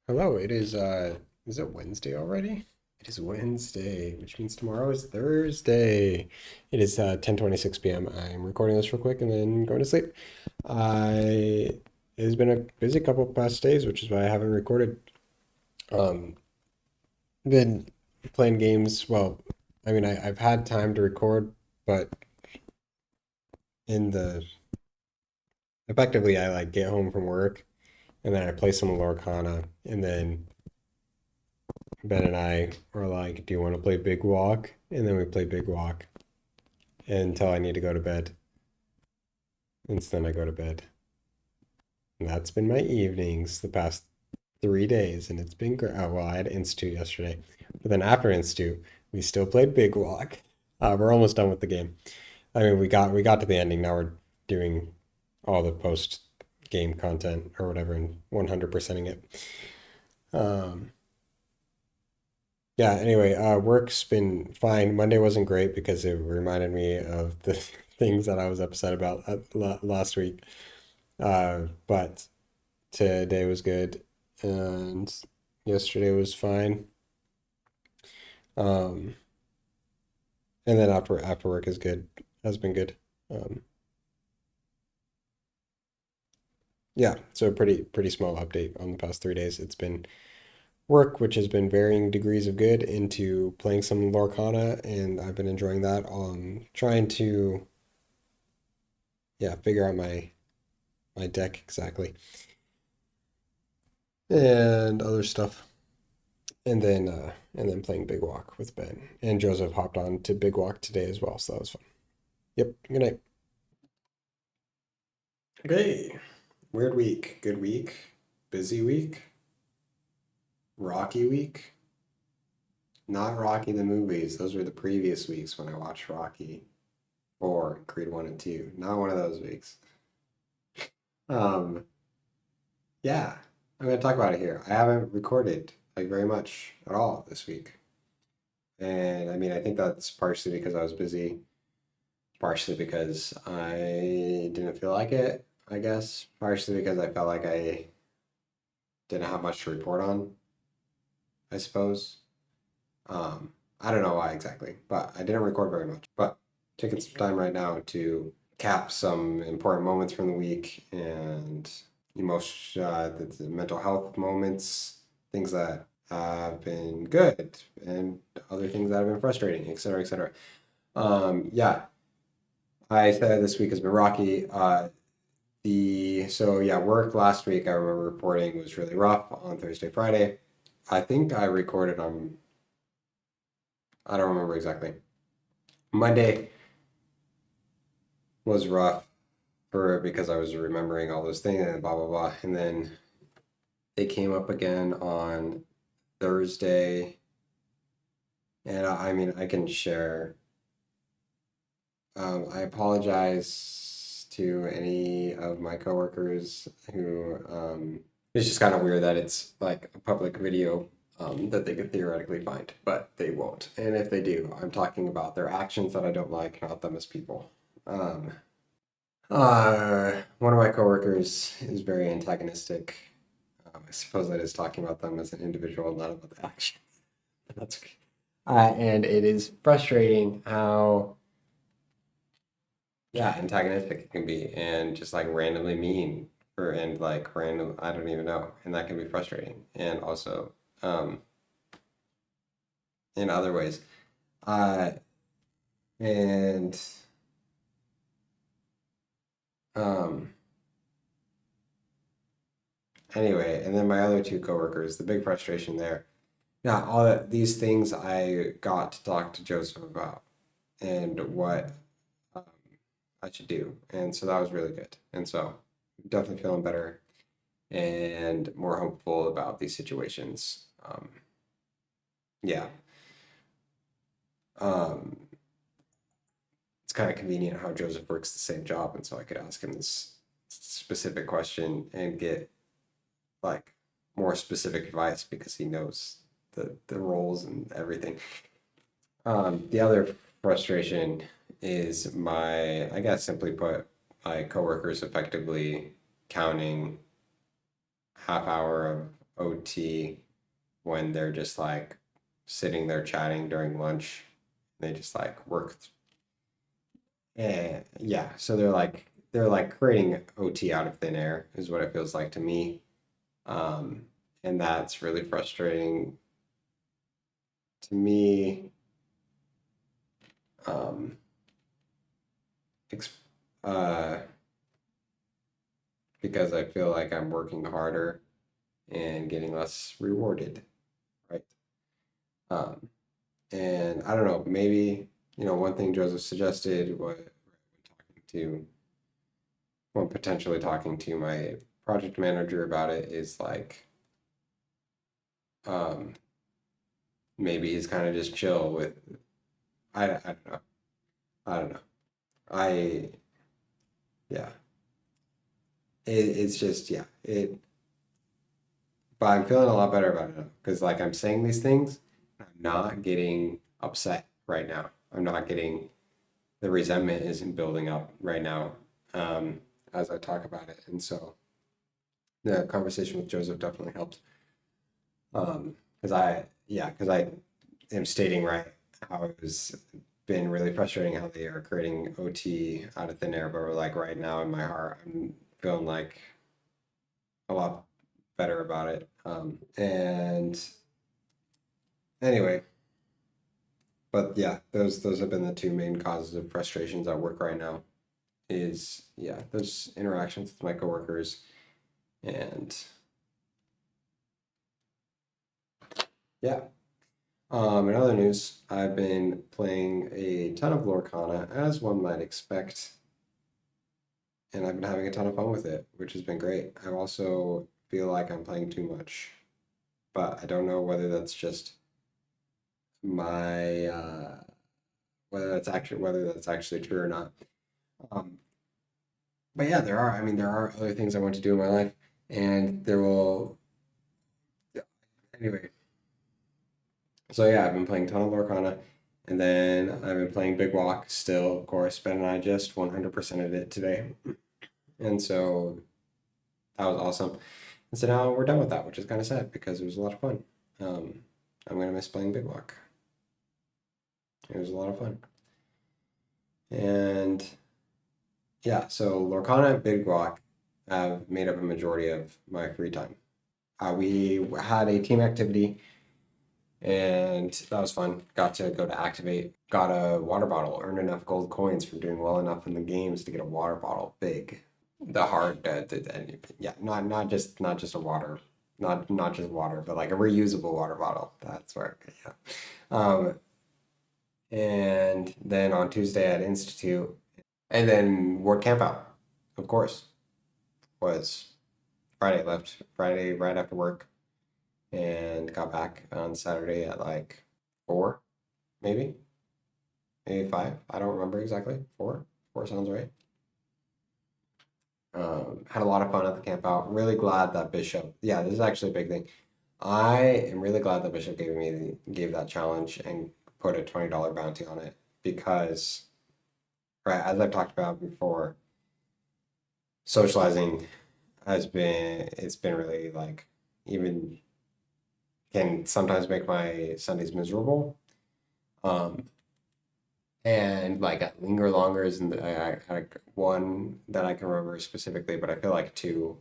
Hello, is it Wednesday already? It is Wednesday, which means tomorrow is Thursday. It is 10:26 p.m. I'm recording this real quick and then going to sleep. I It has been a busy couple past days, which is why I haven't recorded. Um, been playing games. Well, I've had time to record, but in the effectively I like get home from work and then I play some Lorcana and then Ben and I were like, "Do you want to play Big Walk?" And then we play Big Walk until I need to go to bed. And so then I go to bed. And that's been my evenings the past 3 days. And it's been great. Oh, well, I had Institute yesterday. But then after Institute, we still played Big Walk. We're almost done with the game. We got to the ending. Now we're doing all the post game content or whatever and 100%ing it. Um, Yeah, anyway, work's been fine. Monday wasn't great because it reminded me of the things that I was upset about last week. But today was good and yesterday was fine. Um, and then after work is good, has been good. Um, yeah, so pretty small update on the past 3 days. It's been work, which has been varying degrees of good, into playing some Lorcana, and I've been enjoying that. Trying to figure out my deck exactly, and other stuff. And then playing Big Walk with Ben. And Joseph hopped on to Big Walk today as well, so that was fun. Yep. Good night. Okay. Weird week. Good week. Busy week. Rocky week. Not Rocky the movies. Those were the previous weeks when I watched Rocky 4, Creed 1 and 2. Not one of those weeks. Um, yeah. I'm gonna talk about it here. I haven't recorded like very much at all this week. And I mean, I think that's partially because I was busy, partially because I didn't feel like it, I guess, partially because I felt like I didn't have much to report on, I suppose. I don't know why exactly, but I didn't record very much. But taking some time right now to cap some important moments from the week and the mental health moments, things that have been good and other things that have been frustrating, et cetera, et cetera. Yeah, I said this week has been rocky. Work last week I remember reporting was really rough on Thursday, Friday. I think I recorded on, I don't remember exactly. Monday was rough for because I was remembering all those things and blah blah blah. And then they came up again on Thursday. And I mean I can share. I apologize to any of my coworkers who it's just kind of weird that it's like a public video that they could theoretically find, but they won't. And if they do, I'm talking about their actions that I don't like, not them as people. Um, One of my coworkers is very antagonistic. I suppose that is talking about them as an individual, not about the actions. But that's okay. And it is frustrating how antagonistic it can be, and just like randomly mean, or and like random, I don't even know, and that can be frustrating, and also um, in other ways. Uh, and um, Anyway, and then my other two coworkers, the big frustration there. Now, all that these things I got to talk to Joseph about and what um, I should do, and so that was really good, and so definitely feeling better and more hopeful about these situations. Yeah. Um, it's kind of convenient how Joseph works the same job, and so I could ask him this specific question and get like more specific advice because he knows the roles and everything. The other frustration is I guess simply put, my coworkers effectively counting half hour of OT when they're just like sitting there chatting during lunch. They just like work. And yeah, so they're like creating OT out of thin air is what it feels like to me. Um, and that's really frustrating to me. Um, ex uh, because I feel like I'm working harder and getting less rewarded, right? Um, and I don't know, maybe, one thing Joseph suggested was to, when potentially talking to my project manager about it is like, um, maybe he's kind of just chill with, I don't know. I don't know. I, yeah, it's just, yeah, but I'm feeling a lot better about it now because like I'm saying these things, I'm not getting upset right now. I'm not getting the resentment isn't building up right now, um, as I talk about it. And so the conversation with Joseph definitely helped. Because I am stating right how it was been really frustrating how they are creating OT out of thin air, but we're like right now in my heart, I'm feeling like a lot better about it. And anyway, but yeah, those have been the two main causes of frustrations at work right now. Is yeah, those interactions with my coworkers and yeah. In other news, I've been playing a ton of Lorcana, as one might expect, and I've been having a ton of fun with it, which has been great. I also feel like I'm playing too much, but I don't know whether that's just my whether that's actually true or not. Um, but yeah, there are other things I want to do in my life, and there will anyway. So yeah, I've been playing a ton of Lorcana, and then I've been playing Big Walk still, of course. Ben and I just 100%ed it today, and so that was awesome. And so now we're done with that, which is kind of sad because it was a lot of fun. Um, I'm gonna miss playing Big Walk. It was a lot of fun, and yeah, so Lorcana and Big Walk have made up a majority of my free time. We had a team activity and that was fun. Got to go to Activate, got a water bottle, earned enough gold coins from doing well enough in the games to get a water bottle. Big, the hard, yeah, not just a water, not just water, but like a reusable water bottle. That's where, yeah. And then on Tuesday at Institute, and then Ward Camp Out, of course, was Friday. Left Friday right after work and got back on Saturday at like 4, maybe. Maybe 5. I don't remember exactly. 4. 4 sounds right. Had a lot of fun at the camp out. Really glad that Bishop. Yeah, this is actually a big thing. I am really glad that Bishop gave that challenge and put a $20 bounty on it because, right, as I've talked about before, socializing it's been really like even can sometimes make my Sundays miserable. Um, and like Linger Longer isn't one that I can remember specifically, but I feel like two,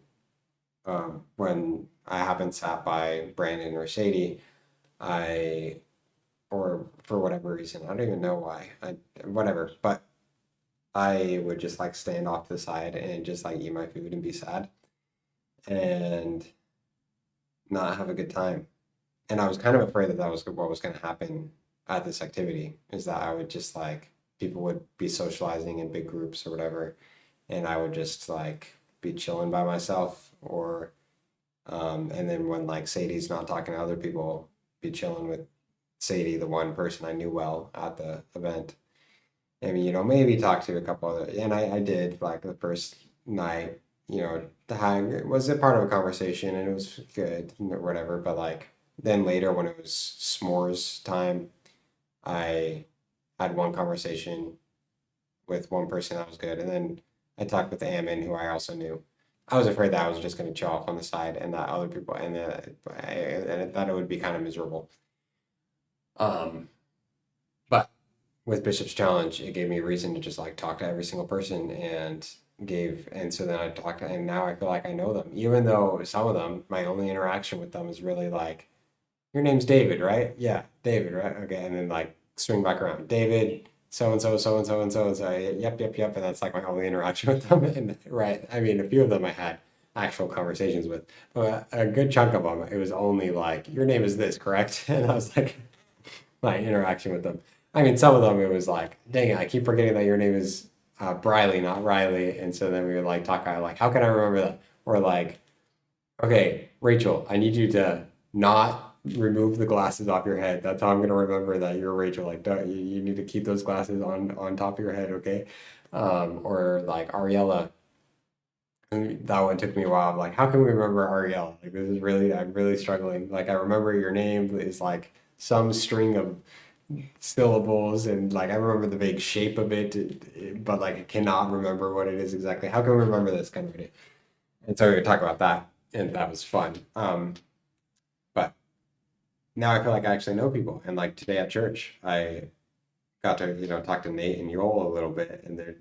when I haven't sat by Brandon or Sadie, I or for whatever reason, I don't even know why, whatever, but I would just like stand off to the side and just like eat my food and be sad and not have a good time. And I was kind of afraid that that was what was going to happen at this activity, is that I would just like people would be socializing in big groups or whatever, and I would just like be chilling by myself, or and then when like Sadie's not talking to other people, be chilling with Sadie, the one person I knew well at the event. I mean, maybe talk to a couple other, and I did like the first night, the hang was a part of a conversation and it was good or whatever, but like then later when it was s'mores time, I had one conversation with one person that was good, and then I talked with Ammon, who I also knew. I was afraid that I was just going to chill off on the side and that other people and that it would be kind of miserable. Um, but with Bishop's Challenge, it gave me a reason to just like talk to every single person and so then I talked and now I feel like I know them, even though some of them, my only interaction with them is really like, your name's David, right? Yeah, David, right? Okay, and then like swing back around, David, so and so, so and so, and so and so. Yep, yep, yep, and that's like my only interaction with them. And right, I mean, a few of them I had actual conversations with, but a good chunk of them, it was only like, your name is this, correct? And I was like, my interaction with them. I mean, some of them it was like, dang it, I keep forgetting that your name is Briley, not Riley. And so then we would like talk about like, how can I remember that? Or like, okay, Rachel, I need you to not remove the glasses off your head. That's how I'm gonna remember that you're Rachel. Like, don't, you need to keep those glasses on top of your head, okay? Or like Ariella, that one took me a while. I'm like, how can we remember Ariella? Like, this is really, I'm really struggling. Like, I remember your name is like some string of syllables, and like I remember the vague shape of it, but like I cannot remember what it is exactly. How can we remember this kind of idea? And so we would talk about that, and that was fun. But now I feel like I actually know people. And like today at church, I got to, talk to Nate and Yoel a little bit, and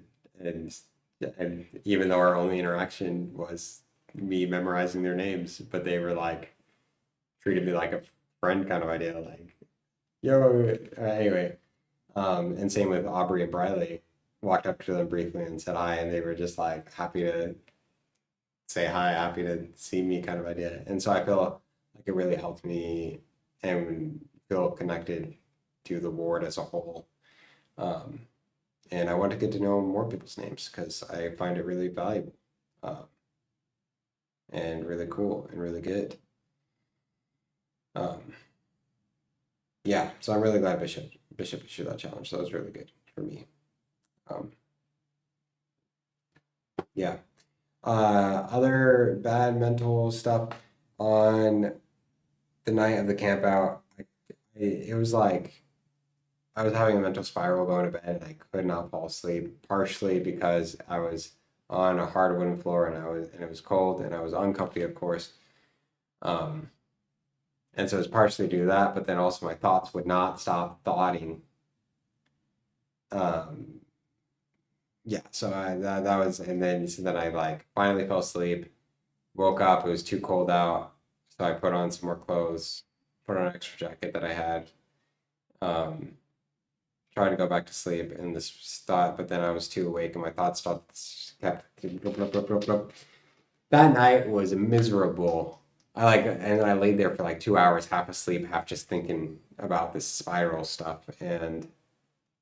and even though our only interaction was me memorizing their names, but they were like treated me like a friend kind of idea, like, yo, anyway. And same with Aubrey and Briley. Walked up to them briefly and said hi, and they were just like happy to say hi, happy to see me kind of idea. And so I feel like it really helped me and feel connected to the ward as a whole. Um, and I want to get to know more people's names because I find it really valuable, uh, and really cool and really good. Um, yeah, so I'm really glad Bishop issued that challenge. That was really good for me. Um, yeah. Other bad mental stuff on the night of the camp out. It was like I was having a mental spiral going to bed and I could not fall asleep, partially because I was on a hard wooden floor and it was cold and I was uncomfy, of course. Um, and so it's partially due to that, but then also my thoughts would not stop thoughting. Um, yeah, so that was, and then so then I like finally fell asleep, woke up, it was too cold out, so I put on some more clothes, put on an extra jacket that I had. Um, Tried to go back to sleep and this thought, but then I was too awake and my thoughts kept that night was miserable. I like and then I laid there for like 2 hours, half asleep, half just thinking about this spiral stuff. And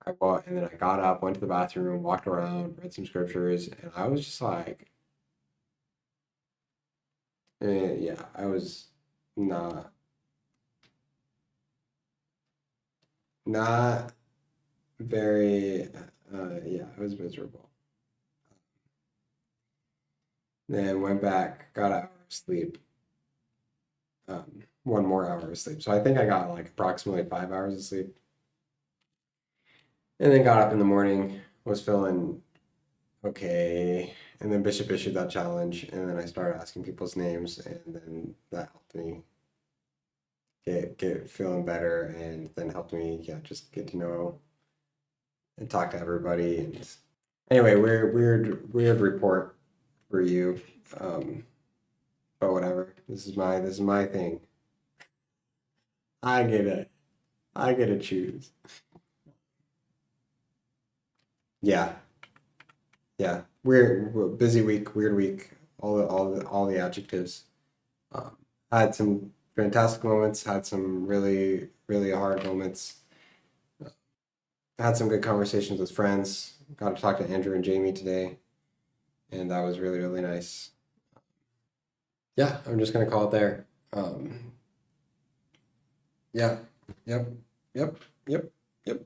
then I got up, went to the bathroom, walked around, read some scriptures, and I was just like, yeah, I was not not very yeah, I was miserable. Then went back, got an hour of sleep, one more hour of sleep. So I think I got like approximately 5 hours of sleep. And then got up in the morning, was feeling okay. And then Bishop issued that challenge, and then I started asking people's names, and then that helped me get feeling better, and then helped me, yeah, just get to know and talk to everybody. And anyway, weird report for you. Um, but whatever. This is my thing. I get it. I get to choose. Yeah, yeah. We're busy week, weird week. All the adjectives. Um, had some fantastic moments. Had some really hard moments. Had some good conversations with friends. Got to talk to Andrew and Jamie today, and that was really nice. Yeah, I'm just gonna call it there. Yeah. Yep. Yep. Yep. Yep.